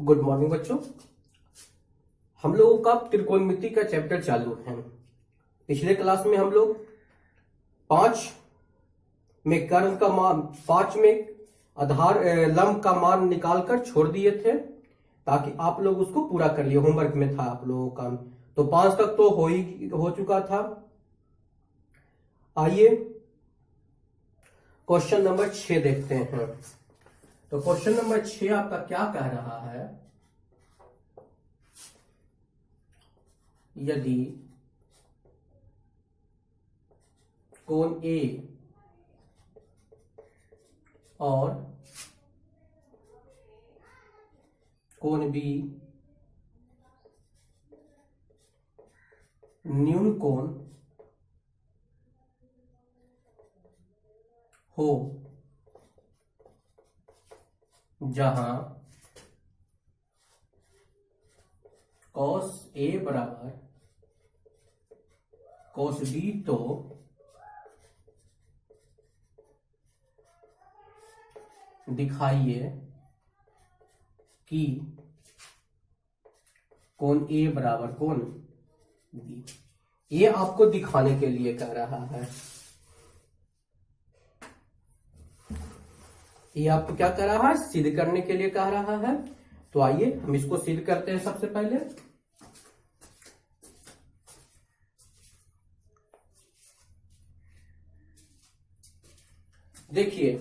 Good morning बच्चों। हम लोगों का त्रिकोणमिति का चैप्टर चालू है। पिछले क्लास में हम लोग 5 में कर्ण का मान, 5 में आधार लंब का मान निकालकर छोड़ दिए थे ताकि आप लोग उसको पूरा कर लिए। होमवर्क में था आप लोगों का, तो 5 तक तो हो चुका था। आइए क्वेश्चन नंबर 6 देखते हैं। तो क्वेश्चन नंबर 6 आपका क्या कह रहा है? यदि कोण ए और कोण बी न्यून कोण हो, जहां cos A बराबर cos B, तो दिखाइए कि कोण A बराबर कोण B। ये आपको दिखाने के लिए कह रहा है। ये आपको क्या कह रहा है? सिद्ध करने के लिए कह रहा है। तो आइए हम इसको सिद्ध करते हैं। सबसे पहले देखिए,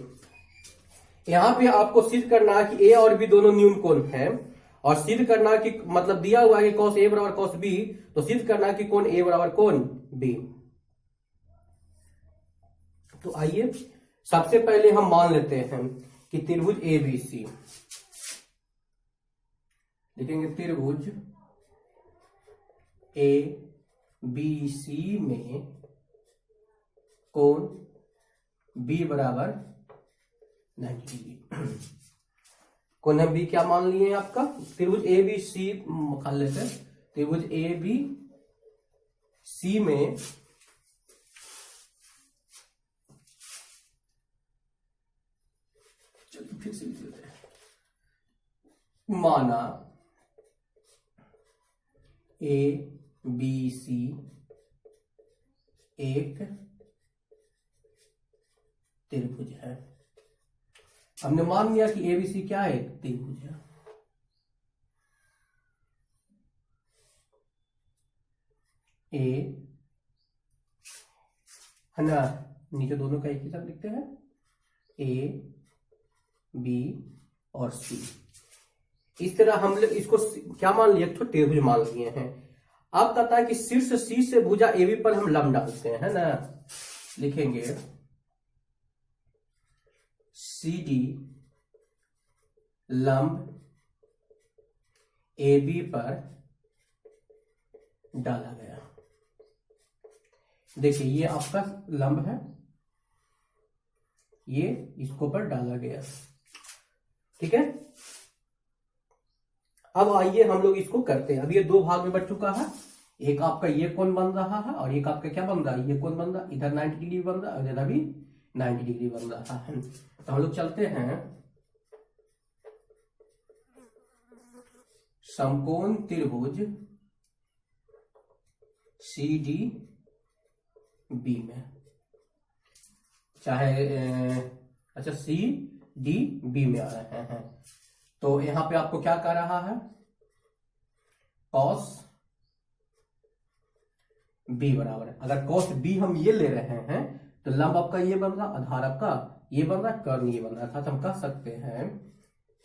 यहां पे आपको सिद्ध करना है कि ए और बी दोनों न्यून कोण हैं, और सिद्ध करना है कि मतलब दिया हुआ है कि cos A बराबर cos B, तो सिद्ध करना है कि कोण A बराबर कोण B। तो आइए सबसे पहले हम मान लेते हैं कि त्रिभुज ABC, लिखेंगे त्रिभुज ABC में कोण B बराबर 90 डिग्री। कोण हम B क्या मान लिए हैं? आपका त्रिभुज ABC मान लेते हैं। त्रिभुज ABC में फिर से लिख लेते हैं। माना ABC एक त्रिभुज है। हमने मान लिया कि ABC क्या है? एक त्रिभुज है। ए है ना, नीचे दोनों का एक ही साथ लिखते हैं। A B और C। इस तरह हम लोग इसको क्या मान लिया? तो त्रिभुज मान लिए हैं। अब कहता है कि शीर्ष C से भुजा AB पर हम लंब डालते हैं, है ना। लिखेंगे CD लंब AB पर डाला गया। देखिए ये आपका लंब है, ये इसको पर डाला गया। ठीक है। अब आइए हम लोग इसको करते हैं। अब ये 2 भाग में बच चुका है। एक आपका ये कोण बन रहा है और एक आपका क्या बन रहा है? ये कोण बन रहा है। इधर 90 डिग्री बन रहा है और इधर भी 90 डिग्री बन रहा है। तो हम लोग चलते हैं समकोण त्रिभुज CDB में, चाहे अच्छा CDB में आ रहे हैं। तो यहां पे आपको क्या कह रहा है? cos B बराबर है, अगर cos B हम ये ले रहे हैं तो लंब आपका ये बन रहा, आधार आपका ये बन रहा, कर्ण ये बन रहा। अर्थात हम कह सकते हैं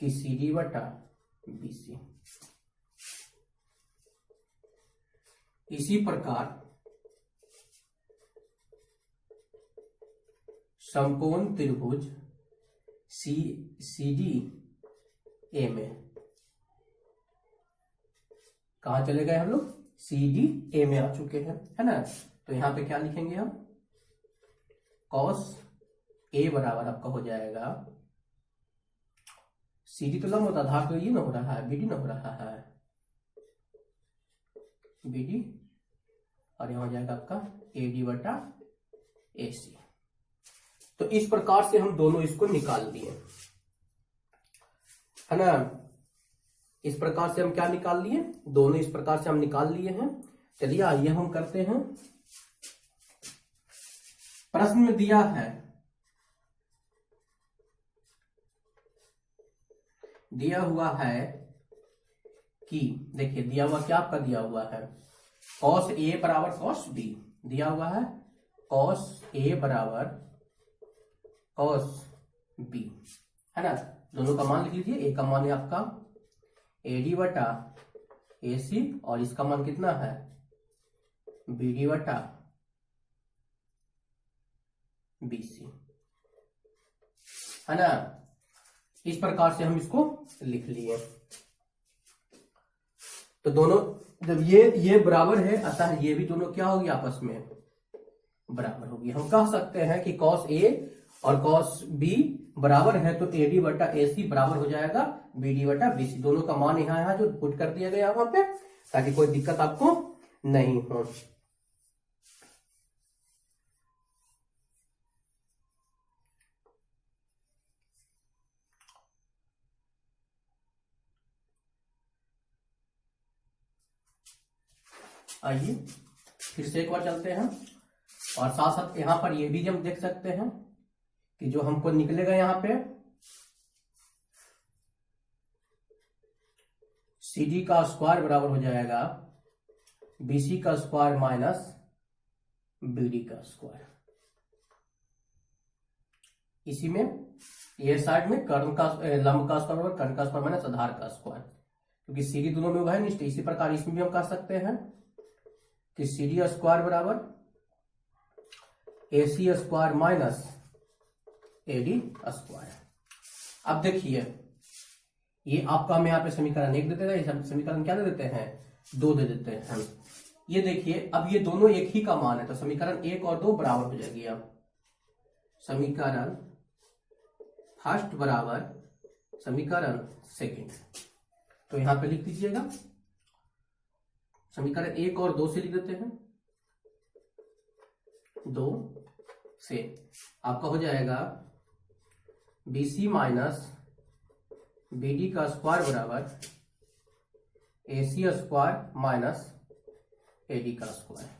कि CD बटा BC। इसी प्रकार समकोण त्रिभुज CDA में कहा चले गए हम लोग? CDA में आ चुके हैं, है ना। तो यहां पे क्या लिखेंगे हम? cos A बराबर आपका हो जाएगा, CD तो लंब होता, आधार तो ये ना हो रहा है, BD ना हो रहा है, BD, और यहां हो जाएगा आपका AD बटा AC। तो इस प्रकार से हम दोनों इसको निकाल दिए, है ना। इस प्रकार से हम क्या निकाल लिए, दोनों इस प्रकार से हम निकाल लिए हैं। चलिए आइए हम करते हैं। प्रश्न में दिया है, दिया हुआ है कि, देखिए दिया हुआ क्या आपका दिया हुआ है, cos A बराबर cos B दिया हुआ है, cos A बराबर cos B है ना। दोनों का मान लिख लीजिए। ए का मान है आपका AD बटा AC और इसका मान कितना है BD बटा BC है ना। इस प्रकार से हम इसको लिख लिए। तो दोनों जब ये बराबर है, अतः ये भी दोनों क्या होगी आपस में बराबर होगी। हम कह सकते हैं कि cos A और cos B बराबर है, तो AD बटा AC बराबर हो जाएगा BD बटा BC। दोनों का मान यहाँ जो पुट कर दिया गया वहां पे, ताकि कोई दिक्कत आपको नहीं हो। आइए फिर से एक बार चलते हैं, और साथ साथ यहां पर ये भी हम देख सकते हैं कि जो हमको निकलेगा यहां पे CD का स्क्वायर बराबर हो जाएगा BC का स्क्वायर माइनस BD का स्क्वायर। इसी में ये साइड में कर्ण का लंब का स्क्वायर बराबर कर्ण का स्क्वायर माइनस आधार का स्क्वायर, क्योंकि CD दोनों में है निश्चित। इसी प्रकार इसमें भी हम कह सकते हैं कि CD स्क्वायर बराबर AC square minus AD square. अब देखिए ये आपका हम यहाँ पे समीकरण 1 देते हैं, समीकरण क्या दे देते हैं 2 दे देते हैं। ये देखिए अब ये दोनों एक ही का मान है, तो समीकरण 1 और 2 बराबर हो जाएगी। अब समीकरण फर्स्ट बराबर समीकरण सेकंड, तो यहां पे लिख दीजिएगा। समीकरण 1 और 2 से लिख देते हैं। 2 से आपका हो जाएगा BC माइनस BD का स्क्वायर बराबर AC स्क्वायर माइनस AD का स्क्वायर।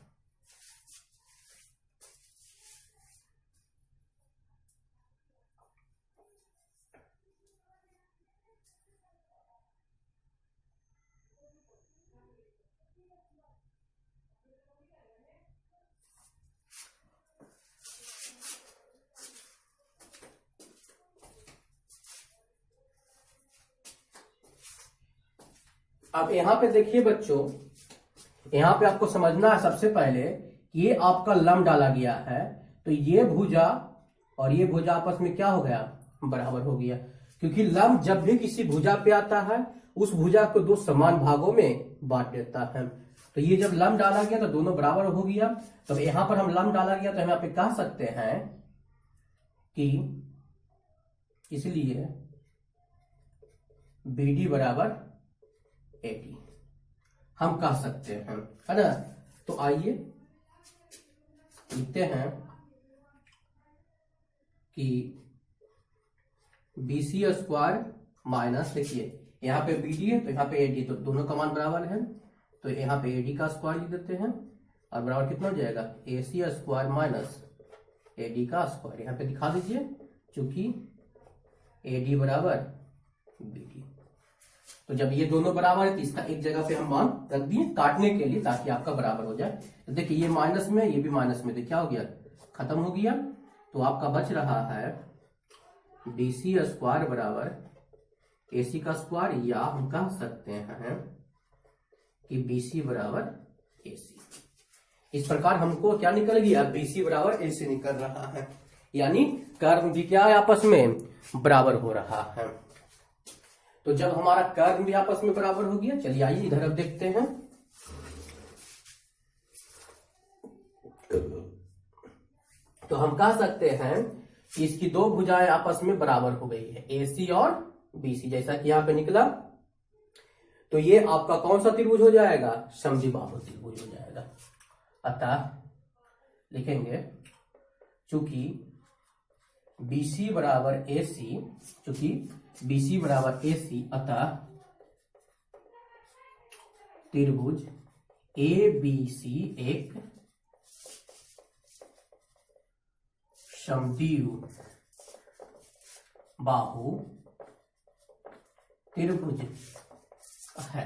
अब यहां पे देखिए बच्चों, यहां पे आपको समझना है सबसे पहले कि ये आपका लंब डाला गया है, तो ये भुजा और ये भुजा आपस में क्या हो गया बराबर हो गया, क्योंकि लंब जब भी किसी भुजा पे आता है उस भुजा को 2 समान भागों में बांट देता है। तो ये जब लंब डाला गया तो दोनों बराबर हो गया। तो यहां पर हम लंब डाला गया तो हम यहाँ पे कह सकते हैं कि इसलिए BD बराबर AD हम कह सकते हैं, है ना। तो आइए लिखते हैं कि BC स्क्वायर माइनस, देखिए यहाँ पे BD है तो यहाँ पे AD, तो दोनों का मान बराबर है, तो यहाँ पे AD का स्क्वायर लिख देते हैं और बराबर कितना हो जाएगा AC स्क्वायर माइनस AD का स्क्वायर। यहाँ पे दिखा दीजिए, चूंकि AD बराबर BD। तो जब ये दोनों बराबर है तो इसका एक जगह पे हम मान रख दिए काटने के लिए, ताकि आपका बराबर हो जाए। तो देखिए ये माइनस में ये भी माइनस में, तो क्या हो गया खत्म हो गया। तो आपका बच रहा है BC स्क्वायर बराबर AC का स्क्वायर, या हम कह सकते हैं कि BC बराबर AC। इस प्रकार हमको क्या निकल गया BC बराबर AC निकल रहा है, यानी कर्म भी क्या है आपस में बराबर हो रहा है। तो जब हमारा कर्म भी आपस में बराबर हो गया, चलिए आइए इधर अब देखते हैं। तो हम कह सकते हैं कि इसकी 2 भुजाएं आपस में बराबर हो गई है, AC और BC, जैसा कि यहां पे निकला। तो ये आपका कौन सा त्रिभुज हो जाएगा समद्विबाहु त्रिभुज हो जाएगा। अतः लिखेंगे चूंकि BC बराबर AC, चूंकि BC बराबर AC, अतः त्रिभुज ABC एक समद्विबाहु बाहु त्रिभुज है।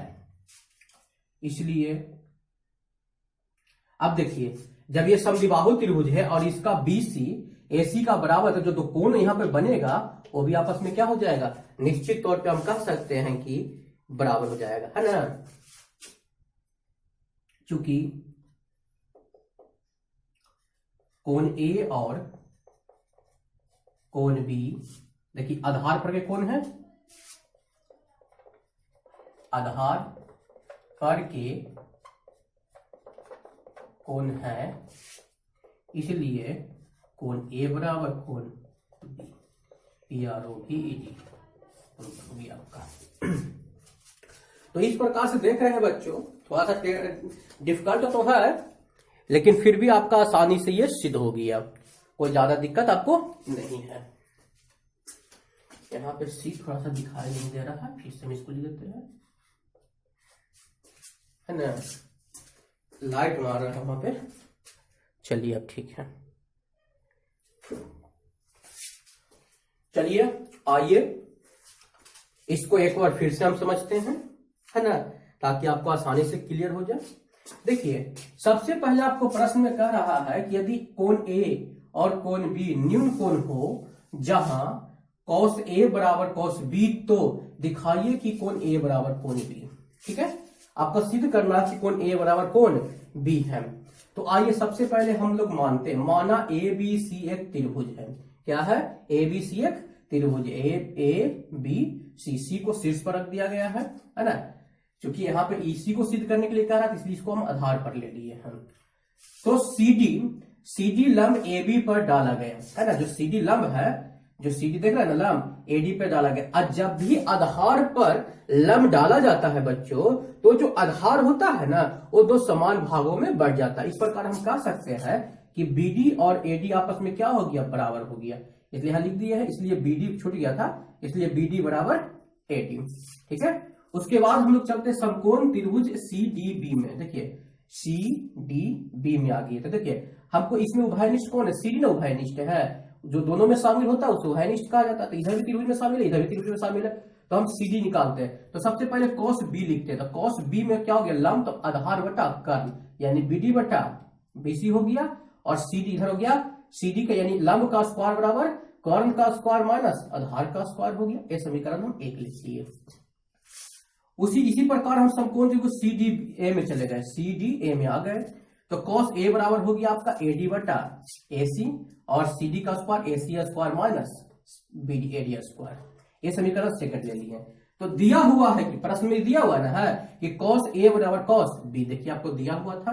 इसलिए अब देखिए, जब ये समद्विबाहु त्रिभुज है और इसका BC AC का बराबर है, जो कोण यहां पे बनेगा वो भी आपस में क्या हो जाएगा, निश्चित तौर पे हम कह सकते हैं कि बराबर हो जाएगा, है ना। चूंकि कोण A और कोण B, देखिए आधार पर के कोण है, आधार पर के कोण है, इसलिए कोण A बराबर कोण B, PROBED हो गया आपका। तो इस प्रकार से देख रहे हैं बच्चों, थोड़ा सा डिफिकल्ट तो है, लेकिन फिर भी आपका आसानी से ये सिद्ध हो गया, कोई ज्यादा दिक्कत आपको नहीं है। यहाँ पे सी थोड़ा सा दिखाई नहीं दे रहा है, फिर से हम इसको लिख देते हैं, है ना, लाइट मार रहा है वहां पे। चलिए अब ठीक है, चलिए आइए इसको एक बार फिर से हम समझते हैं, है ना, ताकि आपको आसानी से क्लियर हो जाए। देखिए सबसे पहले आपको प्रश्न में कह रहा है कि यदि कोण A और कोण B न्यून कोण हो, जहां cos A बराबर cos B, तो दिखाइए कि कोण A बराबर कोण B। ठीक है, आपको सिद्ध करना है कि कोण A बराबर कोण B है। तो आइए सबसे पहले हम लोग मानते हैं, माना ABC एक त्रिभुज है। क्या है, ABC एक त्रिभुज, ABC को शीर्ष पर रख दिया गया है ना, क्योंकि यहाँ पे EC को सिद्ध करने के लिए कह रहा था, इसलिए इसको हम आधार पर ले लिए हैं। तो CD लंब AB पर डाला गया है ना, जो CD लंब है, जो CD देख रहा है ना लंब, AD पे डाला गया। और जब भी आधार पर लंब डाला जाता है बच्चों, तो जो आधार होता है ना, वो दो समान भागों में बढ़ जाता है। इस प्रकार हम कह सकते हैं कि BD और AD आपस में क्या हो गया, बराबर हो गया, इसलिए यहां लिख दिया है। इसलिए BD छूट गया था, इसलिए BD बराबर AD। ठीक है, उसके बाद हम लोग चलते समकोण त्रिभुज CDB में। देखिए CDB में आ गई, तो देखिए हमको इसमें उभयनिष्ठ कौन है, CD ना उभयनिष्ठ है, जो दोनों में शामिल होता है उसे उभयनिष्ठ कहा जाता है। तो इधर भी त्रिभुज में शामिल है, इधर भी त्रिभुज में शामिल है, तो हम CD निकालते हैं। तो सबसे पहले cos B लिखते हैं, तो cos B में क्या हो गया, लंब, तो आधार बटा कर्ण, यानी BD बटा BC हो गया, और CD इधर हो गया, CD का यानी लंब का स्क्वायर बराबर कर्ण का स्क्वायर माइनस आधार का स्क्वायर हो गया। ये समीकरण हम एक लिख दिए। इसी प्रकार हम समकोण त्रिभुज CDA में चले गए, CDA में आ गए, तो cos A बराबर हो गया आपका AD बटा AC, और CD का square AC square minus BD AD square. ये समीकरण सेकंड ले लिए। तो दिया हुआ है कि प्रश्न में दिया हुआ ना है कि cos A बराबर cos B, देखिए आपको दिया हुआ था,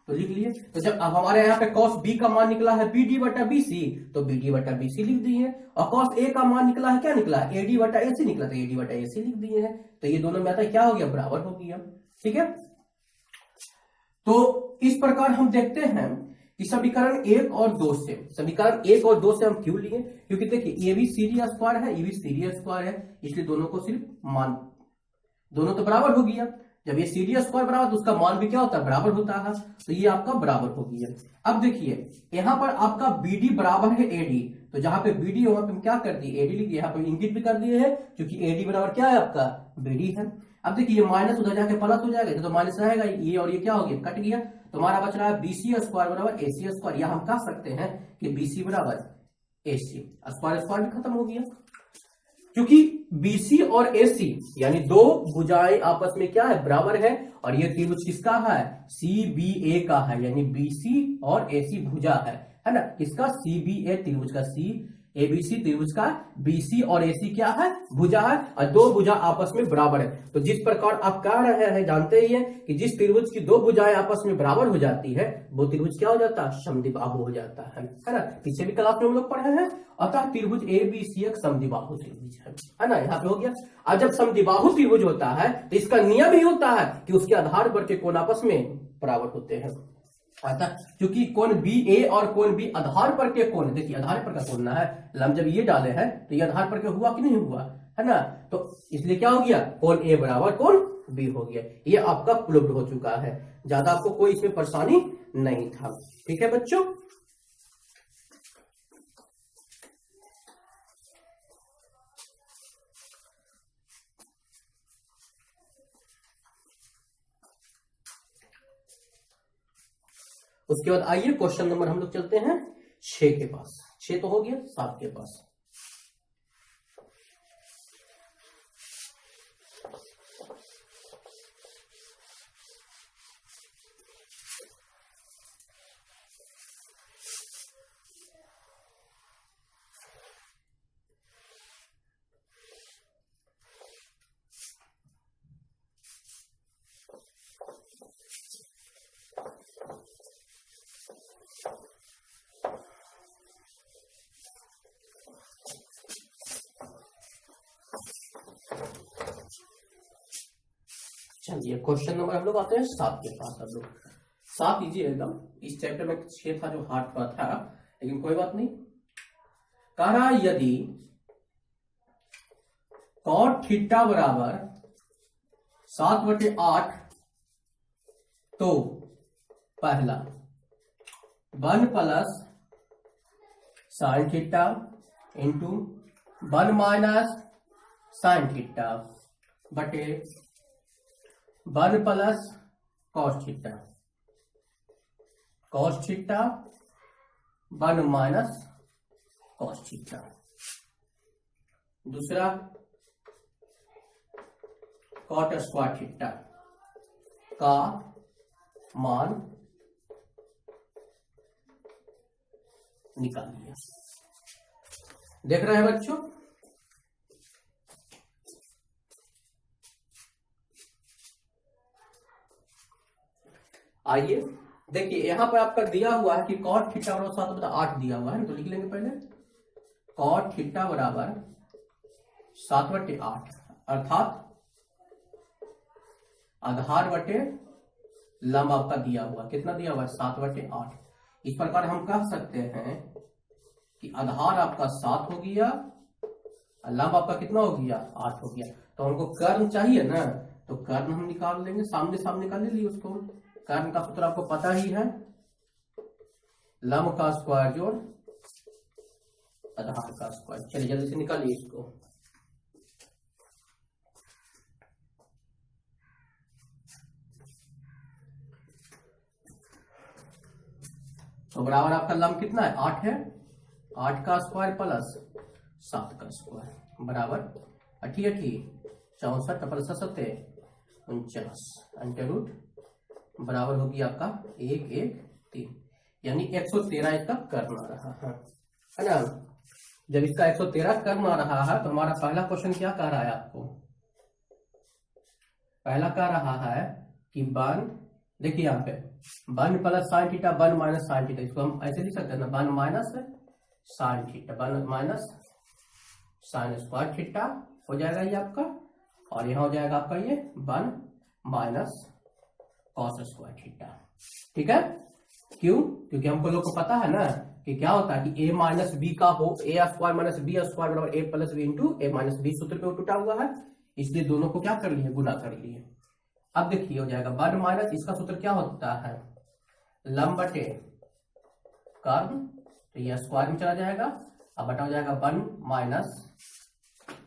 तो लिख लिए। तो जब अब हमारे यहाँ पे cos B का मान निकला है BD बटा BC, तो BD बटा BC लिख दिए, और cos A का मान निकला है, क्या निकला है, AD बटा AC निकला, तो AD बटा AC लिख दिए हैं। तो ये दोनों में आता है, क्या हो गया, बराबर हो गया। ठीक है, तो इस प्रकार हम देखते हैं कि समीकरण 1 और 2 से, समीकरण 1 और 2 से हम क्यों लिए, क्योंकि देखिए ये भी CD स्क्वायर है, ये भी CD स्क्वायर है, इसलिए दोनों को सिर्फ मान, दोनों तो बराबर हो गया। जब ये CD स्क्वायर बराबर, तो उसका मान भी क्या होता है, बराबर होता है, तो ये आपका बराबर हो गया। अब देखिए यहां पर आपका BD बराबर है AD, तो जहां पे BD वहां पे हम क्या कर दिए, AD लिख दिए, यहाँ पे इंगित भी कर दिए हैं, क्योंकि AD बराबर क्या है आपका, BD है। अब देखिए ये माइनस उधर जाके प्लस हो जाएगा, तो माइनस रहेगा, ये और ये क्या हो गया, कट गया, तो हमारा बच रहा है BC स्क्वायर बराबर AC स्क्वायर, या हम कह सकते हैं कि BC बराबर AC, स्क्वायर स्क्वायर भी खत्म हो गया, क्योंकि BC और AC यानी दो भुजाएं आपस में क्या है, बराबर है, और ये त्रिभुज किसका है, CBA का है, यानी BC और AC भुजा है ना, इसका CBA त्रिभुज का, ABC त्रिभुज का BC और AC क्या है, भुजा है, और दो भुजा आपस में बराबर है। तो जिस प्रकार आप कह रहे हैं, जानते ही हैं कि जिस त्रिभुज की दो भुजाएं आपस में बराबर हो जाती है, वो त्रिभुज क्या हो जाता है, समद्विबाहु हो जाता है ना। पीछे भी क्लास में हम लोग पढ़े हैं, अतः त्रिभुज ABC एक समद्विबाहु त्रिभुज है ना, यहाँ पे हो गया। और जब समद्विबाहु त्रिभुज होता है, तो इसका नियम ही होता है कि उसके आधार पर के कोण आपस में बराबर होते हैं। अतः क्योंकि कोण BA और कोण B आधार पर के कोण, देखिए आधार पर का कोण ना है, लंब जब ये डाले हैं तो ये आधार पर के हुआ कि नहीं हुआ, है ना, तो इसलिए क्या हो गया, कोण A बराबर कोण बी हो गया। ये आपका प्रूव्ड हो चुका है, ज्यादा आपको कोई इसमें परेशानी नहीं था। ठीक है बच्चों, उसके बाद आइए क्वेश्चन नंबर हम लोग चलते हैं 6 के पास। 6 तो हो गया, 7 के पास। चलिए क्वेश्चन नंबर हम लोग आते हैं 7 के पास। हम लोग 7 इजी एकदम। इस चैप्टर में 6 था जो हार्ड का था, लेकिन कोई बात नहीं। कह रहा यदि cot थीटा बराबर 7/8 तो पहला 1 plus sine theta into 1 minus sine theta बटे 1 plus cos theta, cos theta 1 minus cos theta. दूसरा कॉट स्क्वायर थीटा का मान निकालिए। देख रहे हैं बच्चों, आइए देखिए यहां पर आपका दिया हुआ है कि कॉट थीटा बराबर 7/8 दिया हुआ है, तो लिख लेंगे पहले कॉट थीटा बराबर 7/8 अर्थात आधार बटे लंब आपका दिया हुआ, कितना दिया हुआ है 7/8। इस प्रकार हम कह सकते हैं कि आधार आपका 7 हो गया, लंब आपका कितना हो गया 8 हो गया। तो हमको कर्ण चाहिए ना, तो कर्ण हम निकाल लेंगे, सामने सामने निकाल लीजिए उसको। कर्ण का सूत्र आपको पता ही है, लंब का स्क्वायर जोड़ आधार का स्क्वायर। चलिए जल्दी से निकालिए इसको। तो बराबर आपका लंब कितना है 8 है, 8 का स्क्वायर प्लस 7 का स्क्वायर बराबर 8 64 प्लस 7 49 अंडर रूट बराबर होगी आपका 113, यानी 113 इसका कर्ण आ रहा है ना। जब इसका 113 कर्ण आ रहा है तो हमारा पहला क्वेश्चन क्या कह रहा है आपको, पहला कह रहा है कि 1, देखिए यहाँ पे 1 plus sine theta 1 minus sine theta, इसको हम ऐसे लिख सकते हैं ना 1 minus sine theta 1 minus sine square theta हो जाएगा ये आपका, और यहाँ हो जाएगा आपका ये 1 माइनस कॉस स्क्वायर थीटा। ठीक है, क्यों? क्योंकि हमको लोग को पता है ना कि क्या होता है कि a माइनस बी का हो A square minus B square बराबर a plus B into A minus B सूत्र पे टूटा हुआ है, इसलिए दोनों को क्या कर लिए गुना कर लिए। अब देखिए हो जाएगा 1 माइनस, इसका सूत्र क्या होता है लंब बटे कर्ण, तो ये स्क्वायर में चला जाएगा, अब बटा हो जाएगा 1 माइनस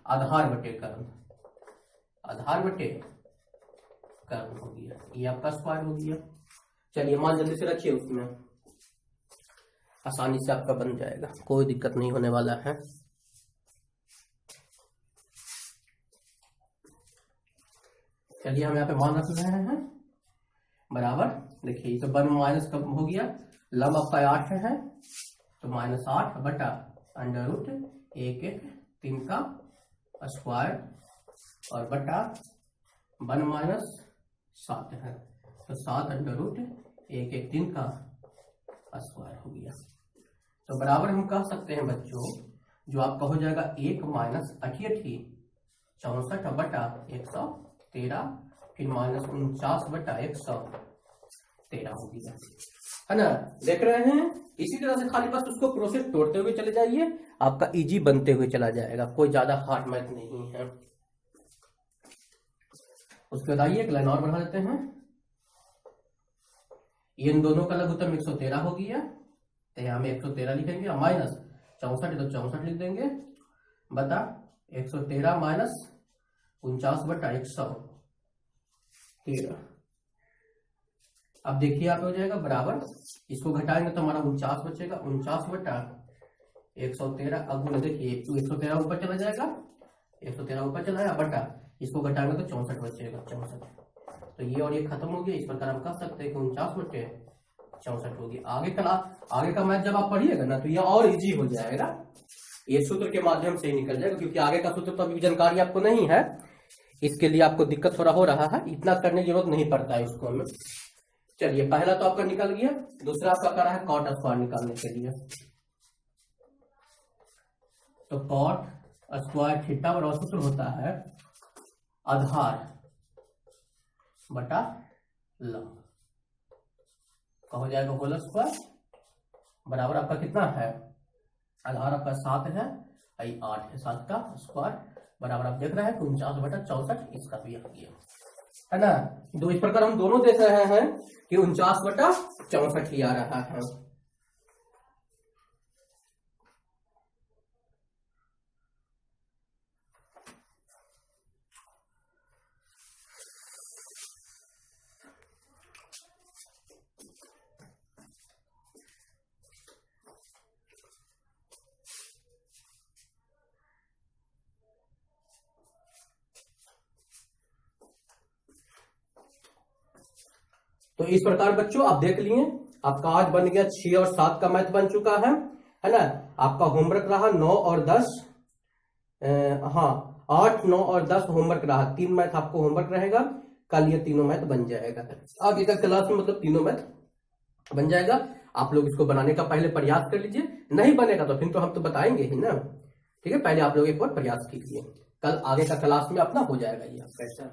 आधार बटे कर्ण, आधार बटे कर्ण हो गया, ये आपका स्क्वायर हो गया। चलिए मान जल्दी से रखिए, उसमें आसानी से आपका बन जाएगा, कोई दिक्कत नहीं होने वाला है। चलिए हम यहाँ पे मान रख रहे हैं बराबर, देखिए तो 1 माइनस कब हो गया, लंब आपका 8 है तो -8 बटा अंडर रूट 113 का स्क्वायर और बटा 1 माइनस 7 है तो 7 अंडर रूट 113 का स्क्वायर हो गया। तो बराबर हम कह सकते हैं बच्चों, जो आपका हो जाएगा 1 माइनस 88 64 बटा 113 फिर माइनस 49 बटा 113 हो गया, है ना। देख रहे हैं, इसी तरह से खाली बस उसको प्रोसेस तोड़ते हुए चले जाइए, आपका इजी बनते हुए चला जाएगा, कोई ज्यादा हार्ड मैथ नहीं है। उसके बाद आइए एक लाइन और बढ़ा देते हैं। इन दोनों का लघुत्तम 113 हो गया, तो यहाँ में 113 लिखेंगे, माइनस 64 तो 64 लिख देंगे, बता 113 माइनस 49/113। अब देखिए आप हो जाएगा बराबर, इसको घटाएंगे तो हमारा 49 बचेगा, 49/113। अब देखिए 113 ऊपर चला जाएगा, 113 ऊपर चला जाएगा, बटा इसको घटाएंगे तो 64 बचेगा, 64। तो ये और ये खत्म हो गया। इस प्रकार हम कह सकते हैं कि 49/64 होगी। आगे का मैथ जब आप पढ़िएगा ना तो ये और इजी हो जाएगा, ये सूत्र के माध्यम से ही निकल जाएगा, क्योंकि आगे का सूत्र तो अभी जानकारी आपको नहीं है, इसके लिए आपको दिक्कत थोड़ा हो रहा है, इतना करने की जरूरत नहीं पड़ता है इसको हमें। चलिए पहला तो आपका निकल गया, दूसरा आपका कर रहा है कॉट स्क्वायर निकालने के लिए। तो कॉट स्क्वायर थीटा बराबर सूत्र होता है आधार बटा लंब, का हो जाएगा होल स्क्वायर बराबर आपका कितना है, आधार आपका 7 है, 8 है, 7 का स्क्वायर बराबर आप देख रहे हैं 49/64, इसका भी आ गया है ना। तो इस प्रकार हम दोनों देख रहे हैं कि 49/64 ही आ रहा है। तो इस प्रकार बच्चों आप देख लिए, आपका आज बन गया 6 और 7 का मैथ बन चुका है ना। आपका होमवर्क रहा 9 और 10, हाँ 8, 9 और 10 होमवर्क रहा, 3 मैथ आपको होमवर्क रहेगा, कल ये तीनों मैथ बन जाएगा। आगे का क्लास में मतलब तीनों मैथ बन जाएगा। आप लोग इसको बनाने का पहले प्रयास कर लीजिए, नहीं बनेगा तो फिर तो हम तो बताएंगे ही ना, ठीक है। पहले आप लोग एक बार प्रयास कीजिए, कल आगे का क्लास में अपना हो जाएगा ये कैसा।